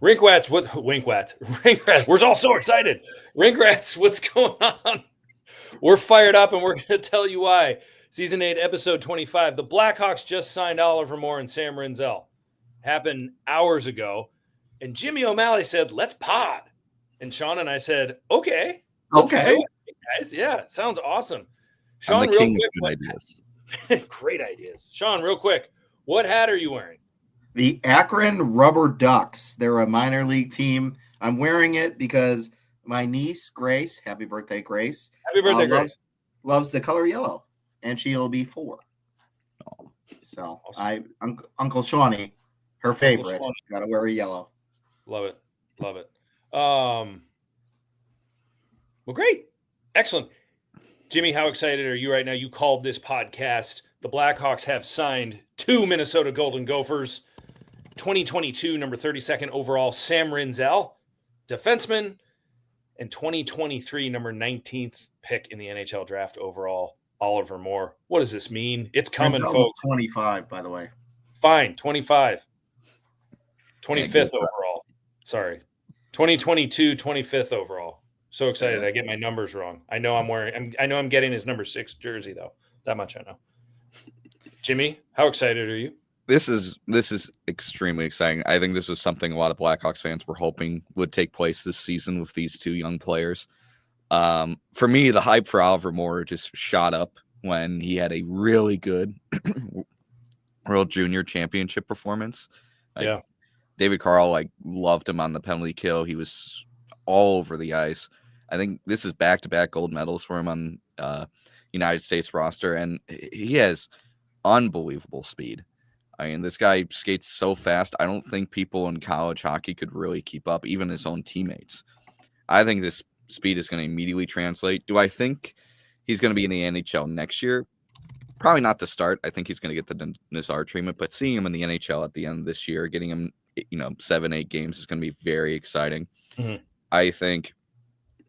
Rinkrats, Rinkrats, we're all so excited. Rinkrats, what's going on? We're fired up, and we're going to tell you why. Season 8, Episode 25. The Blackhawks just signed Oliver Moore and Sam Rinzel. Happened hours ago. And Jimmy O'Malley said, let's pod. And Sean and I said, okay. Let's do it, guys. Yeah, sounds awesome. Sean, I'm the king of good ideas. Great ideas. Sean, real quick, what hat are you wearing? The Akron Rubber Ducks. They're a minor league team. I'm wearing it because my niece, Grace, happy birthday, Grace. Happy birthday, Grace. Loves the color yellow, and she'll be 4. Oh. So awesome. Uncle Shawnee, her favorite, got to wear a yellow. Love it. Well, great. Excellent. Jimmy, how excited are you right now? You called this podcast. The Blackhawks have signed 2 Minnesota Golden Gophers. 2022, number 32nd overall, Sam Rinzel, defenseman, and 2023, number 19th pick in the NHL draft overall, Oliver Moore. What does this mean? It's coming, folks. 25, by the way. Fine, 25. 25th overall. Sorry. 2022, 25th overall. So excited. I get my numbers wrong. I know I'm getting his number 6 jersey, though. That much I know. Jimmy, how excited are you? This is extremely exciting. I think this was something a lot of Blackhawks fans were hoping would take place this season with these 2 young players. For me, the hype for Oliver Moore just shot up when he had a really good World Junior Championship performance. Yeah. David Carl loved him on the penalty kill. He was all over the ice. I think this is back-to-back gold medals for him on United States roster, and he has unbelievable speed. I mean, this guy skates so fast. I don't think people in college hockey could really keep up, even his own teammates. I think this speed is going to immediately translate. Do I think he's going to be in the NHL next year? Probably not to start. I think he's going to get the Nazar treatment, but seeing him in the NHL at the end of this year, getting him 7-8 games is going to be very exciting. Mm-hmm. I think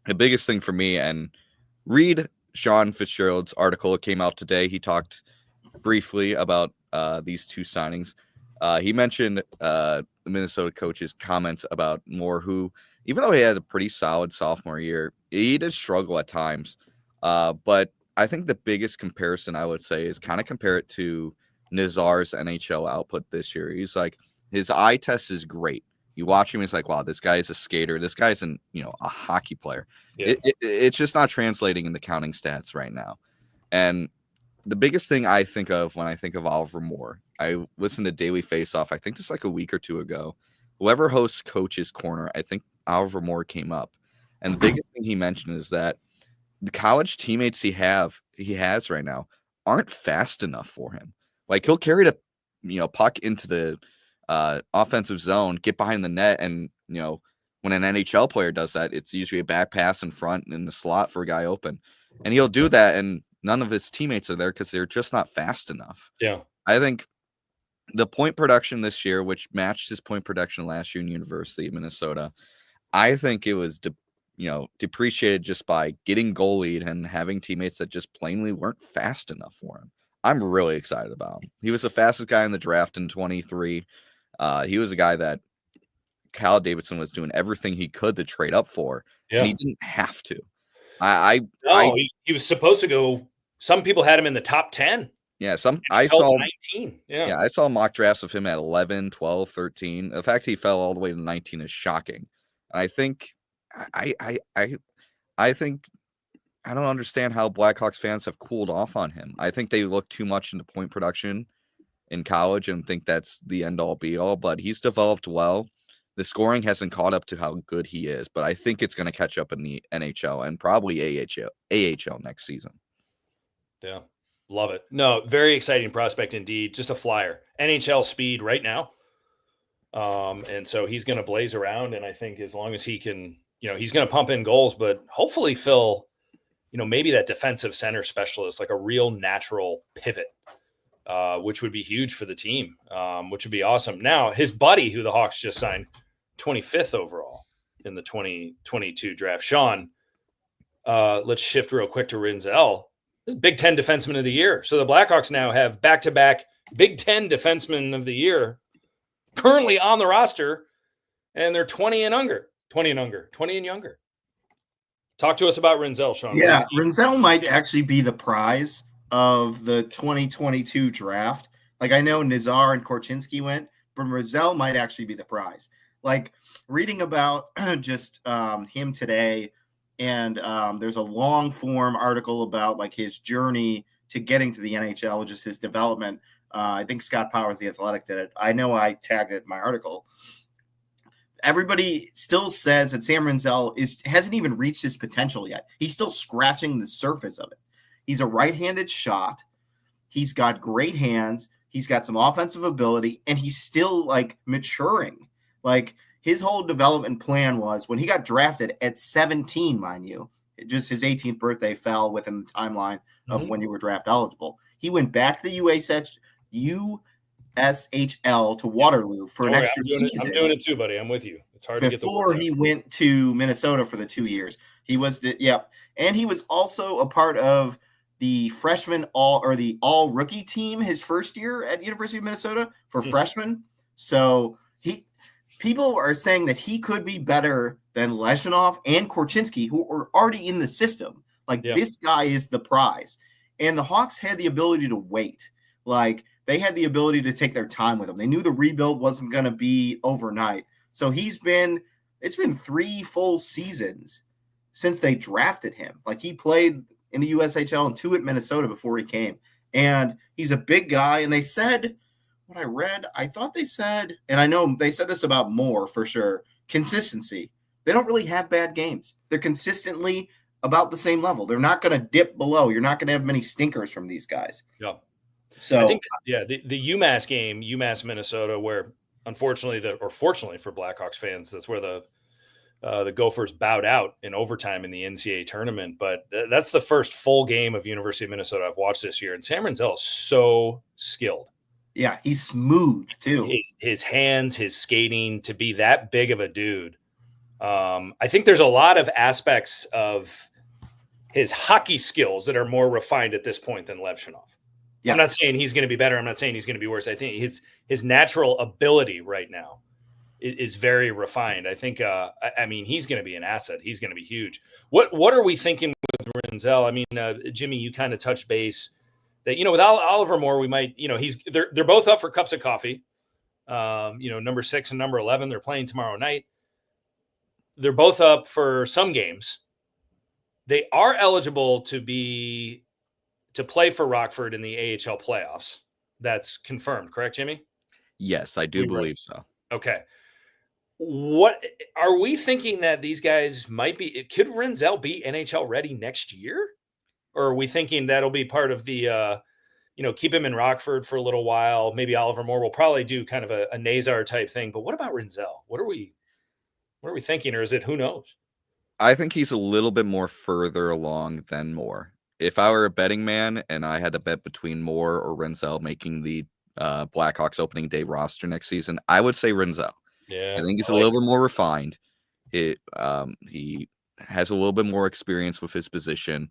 the biggest thing for me, and read Sean Fitzgerald's article. It came out today. He talked briefly about these 2 signings. He mentioned the Minnesota coach's comments about Moore, who, even though he had a pretty solid sophomore year, he did struggle at times. But I think the biggest comparison I would say is kind of compare it to Nazar's NHL output this year. He's like, his eye test is great. You watch him, he's like, wow, this guy is a skater. This guy's a hockey player. Yeah. It's just not translating in the counting stats right now. And the biggest thing I think of when I think of Oliver Moore, I listened to Daily Faceoff, I think just a week or 2 ago. Whoever hosts Coach's Corner, I think Oliver Moore came up. And the biggest thing he mentioned is that the college teammates he has right now aren't fast enough for him. Like, he'll carry the puck into the offensive zone, get behind the net, and when an NHL player does that, it's usually a back pass in front in the slot for a guy open. And he'll do that, and none of his teammates are there because they're just not fast enough. Yeah. I think the point production this year, which matched his point production last year in University of Minnesota, I think it was depreciated just by getting goalied and having teammates that just plainly weren't fast enough for him. I'm really excited about him. He was the fastest guy in the draft in 23. He was a guy that Kyle Davidson was doing everything he could to trade up for, and he didn't have to. He was supposed to go. Some people had him in the top 10. Yeah, I saw 19. Yeah, I saw mock drafts of him at 11, 12, 13. The fact he fell all the way to 19 is shocking. And I think I think I don't understand how Blackhawks fans have cooled off on him. I think they look too much into point production in college and think that's the end all be all, but he's developed well. The scoring hasn't caught up to how good he is, but I think it's going to catch up in the NHL and probably AHL next season. Yeah, love it. No, very exciting prospect indeed. Just a flyer. NHL speed right now. And so he's going to blaze around, and I think as long as he can, he's going to pump in goals, but hopefully fill, maybe that defensive center specialist, like a real natural pivot, which would be huge for the team, which would be awesome. Now, his buddy, who the Hawks just signed, 25th overall in the 2022 draft. Sean, let's shift real quick to Rinzel. This is Big Ten Defenseman of the Year. So the Blackhawks now have back-to-back Big Ten Defenseman of the Year currently on the roster. and they're 20 and younger. Talk to us about Rinzel, Sean. Yeah, Rinzel might actually be the prize of the 2022 draft. Like, I know Nazar and Korchinski went, but Rinzel might actually be the prize. Like, reading about just him today, and there's a long form article about like his journey to getting to the NHL, just his development. I think Scott Powers, The Athletic, did it. I know I tagged it in my article. Everybody still says that Sam Rinzel hasn't even reached his potential yet. He's still scratching the surface of it. He's a right-handed shot. He's got great hands. He's got some offensive ability, and he's still like maturing. Like, his whole development plan was when he got drafted at 17, mind you, just his 18th birthday fell within the timeline of when you were draft eligible. He went back to the USHL to Waterloo for an extra season. I'm doing it too, buddy. I'm with you. It's hard to get the before he went to Minnesota for the 2 years. He was and he was also a part of the all rookie team his first year at University of Minnesota for freshmen. So people are saying that he could be better than Leshinov and Korchinski, who are already in the system. Like, this guy is the prize. And the Hawks had the ability to wait. Like, they had the ability to take their time with him. They knew the rebuild wasn't going to be overnight. So it's been 3 full seasons since they drafted him. Like, he played in the USHL and 2 at Minnesota before he came. And he's a big guy. And they said, what I read, I thought they said, and I know they said this about Moore for sure, consistency. They don't really have bad games. They're consistently about the same level. They're not going to dip below. You're not going to have many stinkers from these guys. Yeah. So I think, the UMass game, UMass Minnesota, where unfortunately or fortunately for Blackhawks fans, that's where the Gophers bowed out in overtime in the NCAA tournament. But that's the first full game of University of Minnesota I've watched this year, and Sam Rinzel is so skilled. Yeah, he's smooth too. His hands, his skating, to be that big of a dude. I think there's a lot of aspects of his hockey skills that are more refined at this point than Levshinov. Yes. I'm not saying he's going to be better. I'm not saying he's going to be worse. I think his natural ability right now is very refined. I think, he's going to be an asset. He's going to be huge. What are we thinking with Rinzel? I mean, Jimmy, you kind of touched base that, with Oliver Moore, we might, they're both up for cups of coffee. Number 6 and number 11, they're playing tomorrow night. They're both up for some games. They are eligible to play for Rockford in the AHL playoffs. That's confirmed, correct, Jimmy? Yes, I do believe so. Okay. What are we thinking that these guys might be? Could Rinzel be NHL ready next year? Or are we thinking that'll be part of the, keep him in Rockford for a little while? Maybe Oliver Moore will probably do kind of a Nazar type thing. But what about Rinzel? What are we thinking? Or is it, who knows? I think he's a little bit more further along than Moore. If I were a betting man and I had to bet between Moore or Rinzel making the Blackhawks opening day roster next season, I would say Rinzel. Yeah, I think he's a little bit more refined. He has a little bit more experience with his position,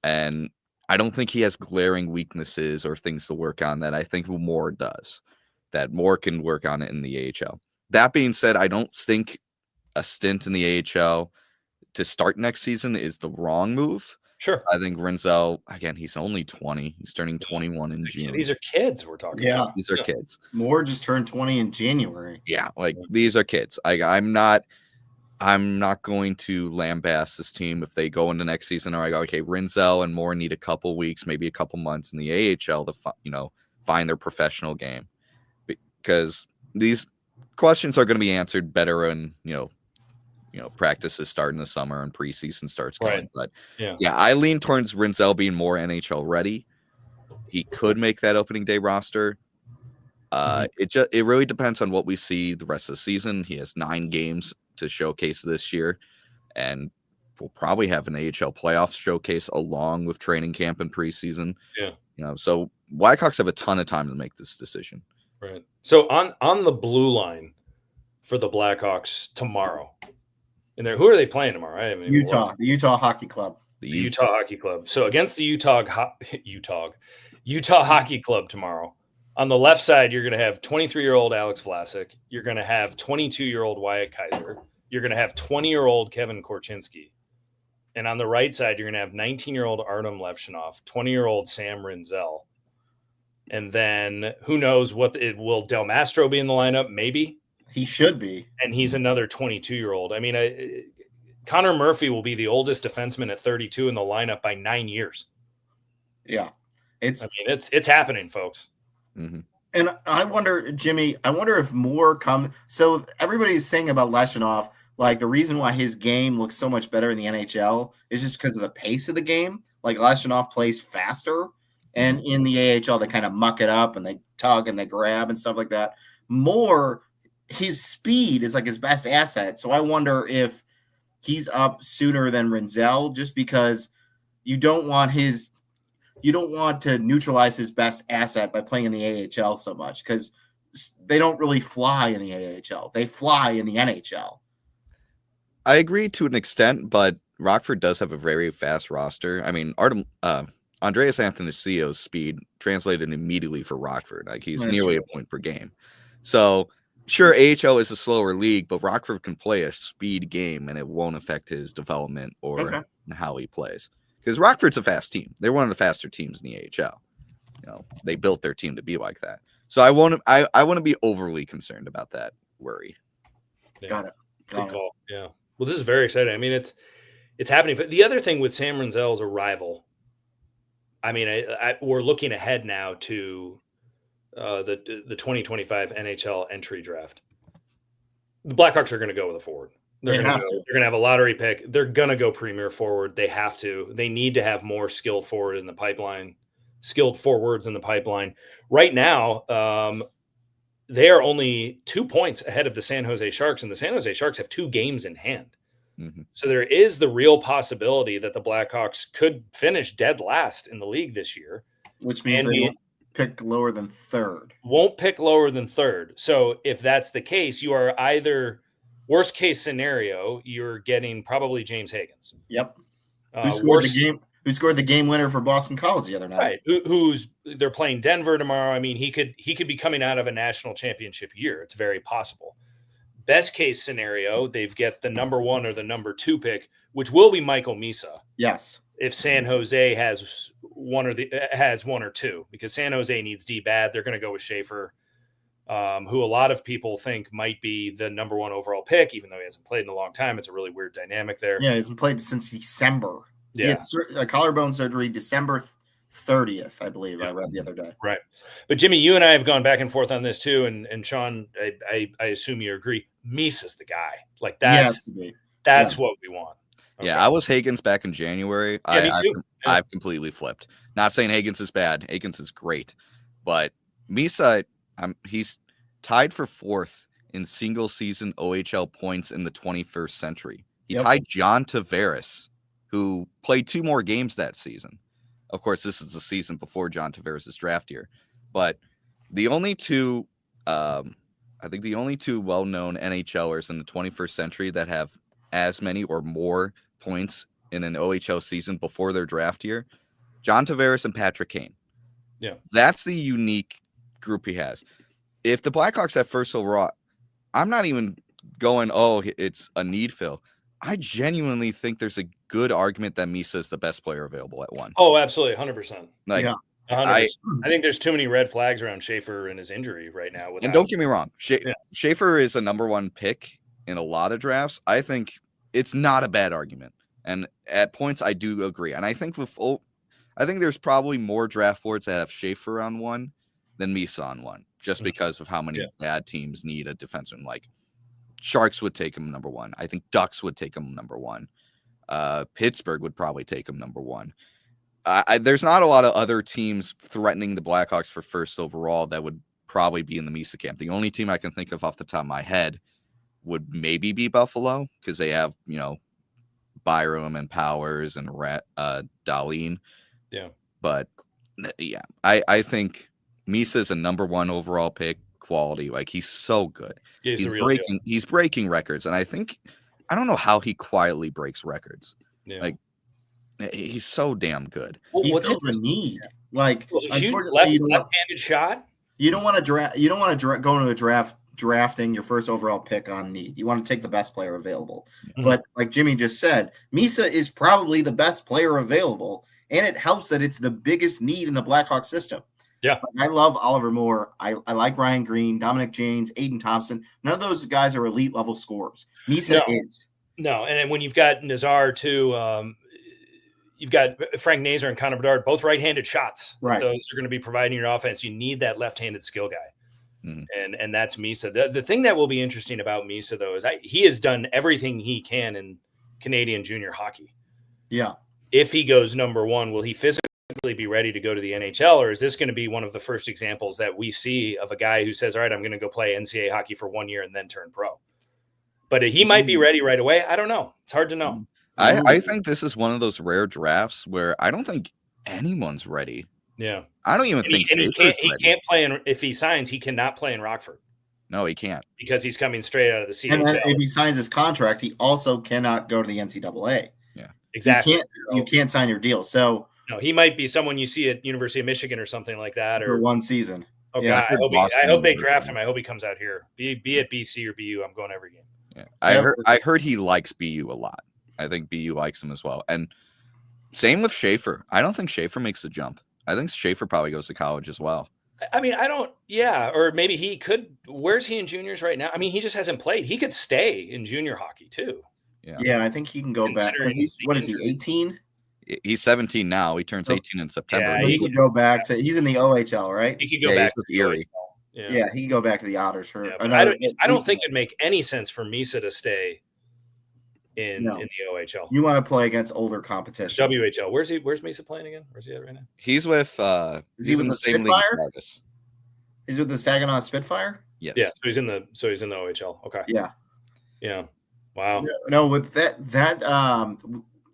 and I don't think he has glaring weaknesses or things to work on that I think Moore does, that Moore can work on it in the AHL. That being said, I don't think a stint in the AHL to start next season is the wrong move. Sure. I think Rinzel, again, he's only 20. He's turning 21 in June. These are kids we're talking about. These are kids. Moore just turned 20 in January. Yeah, these are kids. I'm not going to lambaste this team if they go into next season or I go, okay, Rinzel and Moore need a couple weeks, maybe a couple months in the AHL to find their professional game, because these questions are going to be answered better in practices start in the summer and preseason starts going. Right. But I lean towards Rinzel being more NHL ready. He could make that opening day roster. It really depends on what we see the rest of the season. He has 9 games to showcase this year, and we'll probably have an AHL playoffs showcase along with training camp and preseason. Yeah. So Blackhawks have a ton of time to make this decision. Right. So on the blue line for the Blackhawks tomorrow, and who are they playing tomorrow? The Utah Hockey Club. The Utah Hockey Club. So against the Utah Hockey Club tomorrow, On the left side, you're going to have 23-year-old Alex Vlasic. You're going to have 22-year-old Wyatt Kaiser. You're going to have 20-year-old Kevin Korchinski. And on the right side, you're going to have 19-year-old Artem Levshunov, 20-year-old Sam Rinzel. And then who knows will Del Mastro be in the lineup? Maybe. He should be. And he's another 22-year-old. I mean, Connor Murphy will be the oldest defenseman at 32 in the lineup by 9 years. Yeah. It's happening, folks. Mm-hmm. And I wonder, Jimmy, if more come. So everybody's saying about Leshunov, like the reason why his game looks so much better in the NHL is just because of the pace of the game. Like Leshunov plays faster, and in the AHL they kind of muck it up and they tug and they grab and stuff like that. More, his speed is like his best asset. So I wonder if he's up sooner than Rinzel, just because you don't want to neutralize his best asset by playing in the AHL so much, because they don't really fly in the AHL. They fly in the NHL. I agree to an extent, but Rockford does have a very fast roster. I mean, Andreas Athanasiou's speed translated immediately for Rockford. Like he's nearly a point per game. So sure, AHL is a slower league, but Rockford can play a speed game and it won't affect his development or how he plays. Because Rockford's a fast team. They're one of the faster teams in the AHL. You know, they built their team to be like that. So I wouldn't be overly concerned about that worry. Yeah. Got it. Good call. Yeah. Well, this is very exciting. I mean, it's happening. But the other thing with Sam Rinzel is a rival. I mean, we're looking ahead now to the 2025 NHL entry draft. The Blackhawks are going to go with a forward. They're going to have a lottery pick. They're going to go premier forward. They have to. They need to have more skilled forwards in the pipeline. Right now, they are only 2 points ahead of the San Jose Sharks, and the San Jose Sharks have 2 games in hand. Mm-hmm. So there is the real possibility that the Blackhawks could finish dead last in the league this year. Which means they won't pick lower than third. Won't pick lower than third. So if that's the case, you are either, worst case scenario, you're getting probably James Higgins. Yep. Who scored the game winner for Boston College the other night? Right. They're playing Denver tomorrow. I mean, he could be coming out of a national championship year. It's very possible. Best case scenario, they've get the number 1 or the number 2 pick, which will be Michael Misa. Yes. If San Jose has one or two, because San Jose needs D bad, they're going to go with Schaefer, who a lot of people think might be the number 1 overall pick, even though he hasn't played in a long time. It's a really weird dynamic there. Yeah, he hasn't played since December. Yeah. He had collarbone surgery December 30th, I believe. I read the other day. Right. But Jimmy, you and I have gone back and forth on this too. And Sean, I assume you agree. Misa's the guy. Like that's what we want. Okay. Yeah, I was Higgins back in January. Yeah, me too. I've completely flipped. Not saying Higgins is bad. Higgins is great. But Misa, he's tied for 4th in single season OHL points in the 21st century. He tied John Tavares, who played 2 more games that season. Of course, this is the season before John Tavares' draft year. But the only two, I think the only 2 well-known NHLers in the 21st century that have as many or more points in an OHL season before their draft year, John Tavares and Patrick Kane. Yeah. That's the unique group he has. If the Blackhawks have first overall, I'm not even going, it's a need fill. I genuinely think there's a good argument that Misa is the best player available at 1. Oh, absolutely. 100%. 100%. I think there's too many red flags around Schaefer and his injury right now. And don't get me wrong. Schaefer is a number 1 pick in a lot of drafts. I think it's not a bad argument. And at points, I do agree. And I think there's probably more draft boards that have Schaefer on 1 than Misa on 1, just because of how many bad teams need a defenseman. Like Sharks would take him number 1. I think Ducks would take him number 1. Pittsburgh would probably take him number 1. There's not a lot of other teams threatening the Blackhawks for first overall that would probably be in the Misa camp. The only team I can think of off the top of my head would maybe be Buffalo, because they have, Byram and Powers and Dahlin. Yeah. But yeah, I think Misa is a number 1 overall pick. Quality, like he's so good. Yeah, he's breaking records, and I don't know how he quietly breaks records. Yeah. Like he's so damn good. He fills a need. Like a huge left-handed shot. You don't want to draft. You don't want to go into a draft drafting your first overall pick on need. You want to take the best player available. Mhm. But like Jimmy just said, Misa is probably the best player available, and it helps that it's the biggest need in the Blackhawks system. Yeah. I love Oliver Moore. I like Ryan Green, Dominic Janes, Aiden Thompson. None of those guys are elite level scorers. Misa is. No, and then when you've got Nazar too, you've got Frank Nazar and Connor Bedard, both right-handed shots. Right. If those are going to be providing your offense. You need that left-handed skill guy. And that's Misa. The thing that will be interesting about Misa, though, is he has done everything he can in Canadian junior hockey. Yeah. If he goes number one, will he physically be ready to go to the NHL, or is this going to be one of the first examples that we see of a guy who says, all right, I'm going to go play NCAA hockey for 1 year and then turn pro? But he might be ready right away. I don't know. It's hard to know. I think this is one of those rare drafts where I don't think anyone's ready. Yeah. I don't even think he can't play if he signs, he cannot play in Rockford. No, he can't. Because he's coming straight out of the CHL. And then if he signs his contract, he also cannot go to the NCAA. Yeah. Exactly. You can't sign your deal. So no, he might be someone you see at University of Michigan or something like that, or for one season. Oh Yeah, God, I hope they draft him. I hope he comes out here. Be it BC or BU. I'm going every game. Yeah. I heard he likes BU a lot. I think BU likes him as well. And same with Schaefer. I don't think Schaefer makes the jump. I think Schaefer probably goes to college as well. I mean, or maybe he could. Where's he in juniors right now? I mean, he just hasn't played. He could stay in junior hockey too. Yeah, I think he can go back. What is he, 18? He's 17 now. He turns 18 in September. Yeah, he could go back to. He's in the OHL, right? He could go back with Erie. Yeah, he can go back to the Otters for. I don't think it'd make any sense for Misa to stay in the OHL. You want to play against older competition. WHL. Where's Misa playing again? Where's he at right now? He's with. Is he with the same Spitfire? league as He's with the Saginaw Spitfire. Yes. Yeah. So he's in the OHL. Okay. Yeah. Yeah. Wow. No, with that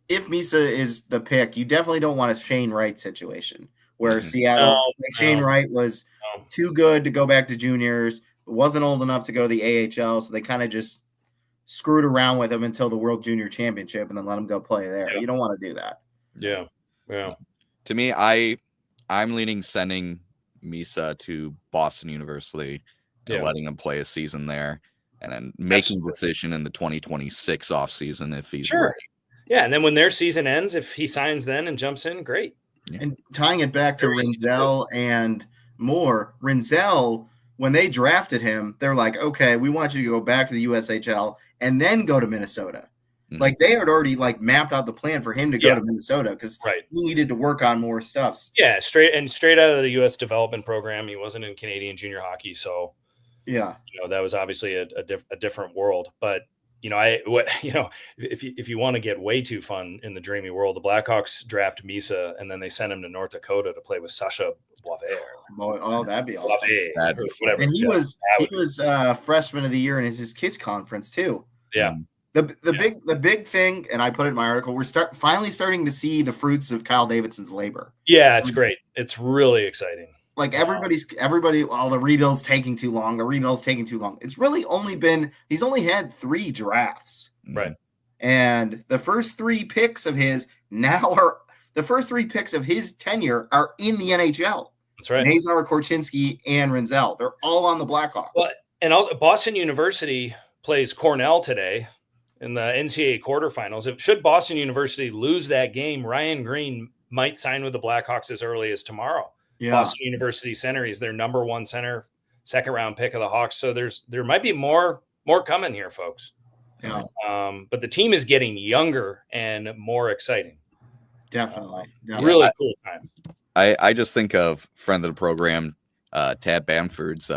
if Misa is the pick, you definitely don't want a Shane Wright situation where Seattle Shane Wright was too good to go back to juniors, wasn't old enough to go to the AHL, so they kind of just screwed around with him until the World Junior Championship and then let him go play there. Yeah. You don't want to do that. Yeah. Yeah. To me, I'm leaning sending Misa to Boston University and letting him play a season there and then making a decision in the 2026 offseason if he's ready. Yeah, and then when their season ends, if he signs then and jumps in, great. Yeah. And tying it back to Rinzel and Moore, Rinzel, when they drafted him, they're like, okay, we want you to go back to the USHL and then go to Minnesota. Mm-hmm. Like they had already mapped out the plan for him to go to Minnesota because he needed to work on more stuff. Yeah, straight out of the U.S. development program. He wasn't in Canadian junior hockey, so that was obviously a different world. But if you want to get way too fun in the dreamy world, the Blackhawks draft Misa and then they send him to North Dakota to play with Sasha Boisvert. Oh, that'd be awesome. Whatever. And he was freshman of the year in his kids conference too. Yeah. The big thing, and I put it in my article, we're finally starting to see the fruits of Kyle Davidson's labor. Yeah, it's great. It's really exciting. Like everybody, the rebuild's taking too long. It's really he's only had 3 drafts. Right. And the first 3 picks of his tenure are in the NHL. That's right. Nazar, Korchinski, and Rinzel. They're all on the Blackhawks. Well, and Boston University plays Cornell today in the NCAA quarterfinals. Should Boston University lose that game, Ryan Green might sign with the Blackhawks as early as tomorrow. Yeah. Boston University center. He's their number 1 center, 2nd round pick of the Hawks. So there might be more coming here, folks. Yeah. But the team is getting younger and more exciting. Definitely. Really cool time. I just think of friend of the program, Tab Bamford's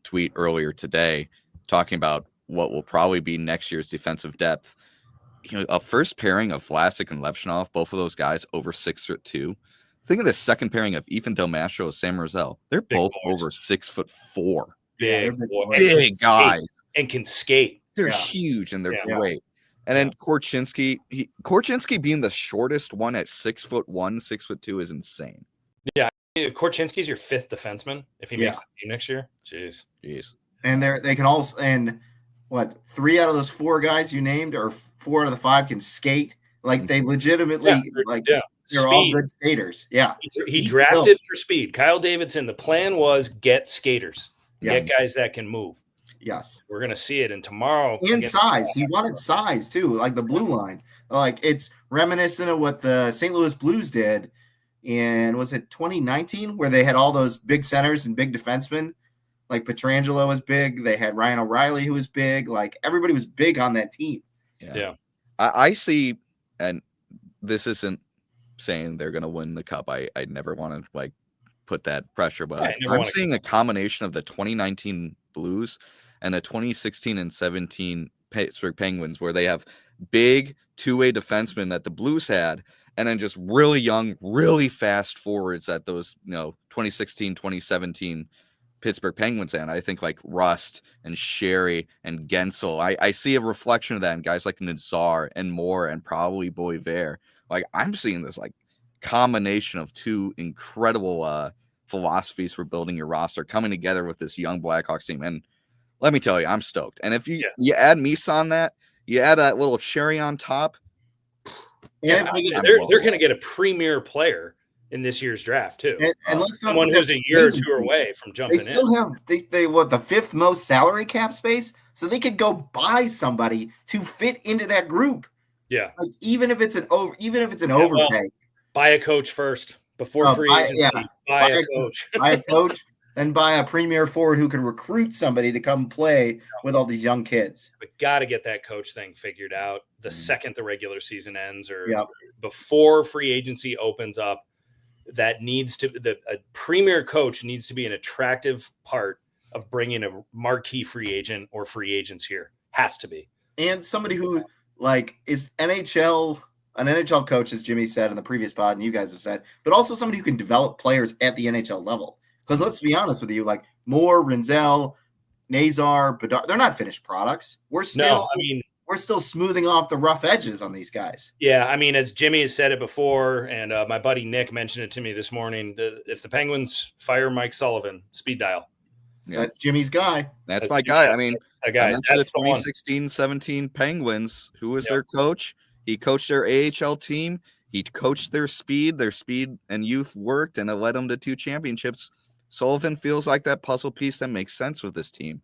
tweet earlier today talking about what will probably be next year's defensive depth. A first pairing of Vlasic and Levchinov, both of those guys over 6'2". Think of the second pairing of Ethan Del Mastro and Sam Rinzel. They're both over 6'4". Big guys. And can skate. They're huge and they're great. And then Korchinski being the shortest one at 6'1", 6'2" is insane. Yeah. If Korchinski's your 5th defenseman, if he makes the team next year, jeez. And they can also, and 3 out of those 4 guys you named, or 4 out of the 5 can skate. Like they legitimately They're all speed. good skaters. Yeah. He drafted for speed. Kyle Davidson, the plan was get skaters, Yes. get guys that can move. Yes. We're going to see it. And tomorrow. And size. He wanted size too, like the blue line. Like it's reminiscent of what the St. Louis Blues did in, was it 2019, where they had all those big centers and big defensemen? Like Pietrangelo was big. They had Ryan O'Reilly, who was big. Like everybody was big on that team. Yeah. I see, and this isn't saying they're going to win the cup. I never want to like put that pressure, but I'm seeing a combination of the 2019 Blues and the 2016 and 17 Pittsburgh Penguins, where they have big two-way defensemen that the Blues had, and then just really young, really fast forwards that those 2016, 2017 Pittsburgh Penguins. And I think like Rust and Sherry and Gensel, I see a reflection of that in guys like Nazar and Moore and probably Boisvert. Like I'm seeing this like combination of two incredible philosophies for building your roster coming together with this young Blackhawks team. And let me tell you, I'm stoked. And if you add Misa on that, you add that little cherry on top. Yeah, they're going to get a premier player in this year's draft too. And let's not someone who's a year or two away from jumping in. They still have they what, the 5th most salary cap space, so they could go buy somebody to fit into that group. Yeah, like, even if it's an overpay, buy a coach first before free agency. Buy a coach. Buy a coach, then buy a premier forward who can recruit somebody to come play with all these young kids. We got to get that coach thing figured out the second the regular season ends, or before free agency opens up. That needs to a premier coach needs to be an attractive part of bringing a marquee free agent or free agents here. Has to be. And somebody who like is an NHL coach, as Jimmy said in the previous pod, and you guys have said, but also somebody who can develop players at the NHL level. Because let's be honest with you, like Moore, Rinzel, Nazar, Bedard, they're not finished products. We're still smoothing off the rough edges on these guys. Yeah, I mean, as Jimmy has said it before, and my buddy Nick mentioned it to me this morning, if the Penguins fire Mike Sullivan, speed dial. Yeah. That's Jimmy's guy. That's my guy. I mean, that's the 2016-17 Penguins. Who was their coach? He coached their AHL team. He coached their speed and youth worked, and it led them to 2 championships. Sullivan feels like that puzzle piece that makes sense with this team.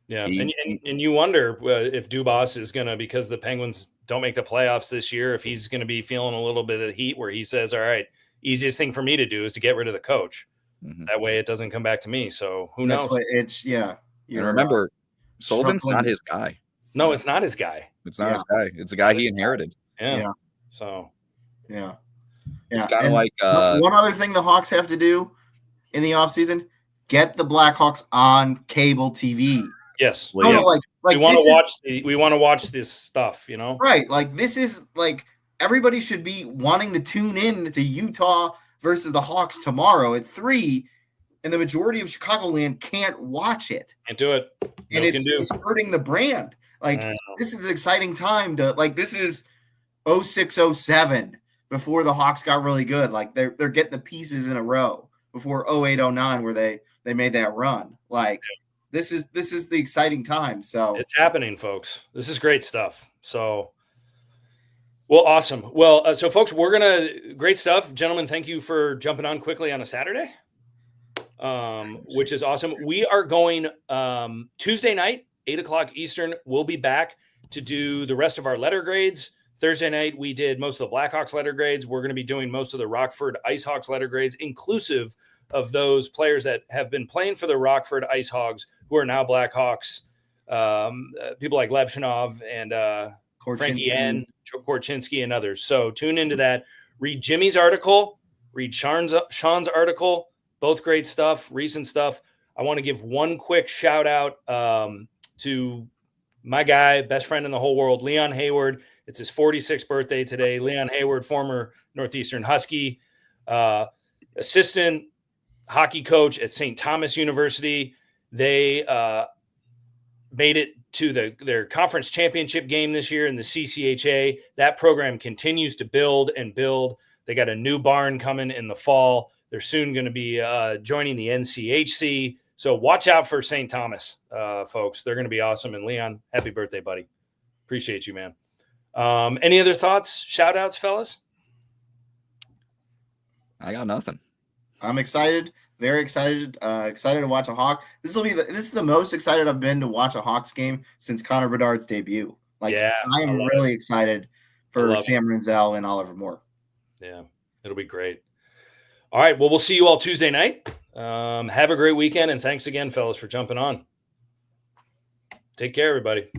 Yeah, and you wonder if Dubas is going to, because the Penguins don't make the playoffs this year, if he's going to be feeling a little bit of heat where he says, all right, easiest thing for me to do is to get rid of the coach. Mm-hmm. That way it doesn't come back to me. So who knows? And remember, Sullivan's not his guy. No, it's not his guy. It's not his guy. It's a guy he inherited. Yeah. So, yeah. It's kind of like one other thing the Hawks have to do in the offseason, get the Blackhawks on cable TV. Yes. We want to watch this stuff, Right. Like this is like everybody should be wanting to tune in to Utah versus the Hawks tomorrow at 3, and the majority of Chicagoland can't watch it. Can't do it. And it's hurting the brand. Like this is an exciting time to this is 06-07 before the Hawks got really good. Like they're getting the pieces in a row before 08-09 where they made that run. Like this is the exciting time. So it's happening, folks. This is great stuff. So, well, awesome. Well, so folks, great stuff. Gentlemen, thank you for jumping on quickly on a Saturday, which is awesome. We are going Tuesday night, 8:00 Eastern. We'll be back to do the rest of our letter grades. Thursday night, we did most of the Blackhawks letter grades. We're going to be doing most of the Rockford IceHawks letter grades, inclusive of those players that have been playing for the Rockford IceHogs who are now Blackhawks. People like Levshinov and Frankie N, Korchinski, and others. So tune into that. Read Jimmy's article. Read Sean's article. Both great stuff, recent stuff. I want to give one quick shout out to my guy, best friend in the whole world, Leon Hayward. It's his 46th birthday today. Leon Hayward, former Northeastern Husky, assistant hockey coach at St. Thomas University. They made it to their conference championship game this year in the CCHA. That program continues to build and build. They got a new barn coming in the fall. They're soon going to be joining the NCHC. So watch out for St. Thomas, folks. They're going to be awesome. And Leon, happy birthday, buddy. Appreciate you, man. Any other thoughts, shout outs, fellas? I got nothing. I'm excited, very excited, excited to watch a Hawk. This is the most excited I've been to watch a Hawks game since Connor Bedard's debut. Like, Yeah, I am really excited for love Sam Rinzel and Oliver Moore. Yeah, it'll be great. All right, well, we'll see you all Tuesday night. Have a great weekend, and thanks again, fellas, for jumping on. Take care, everybody.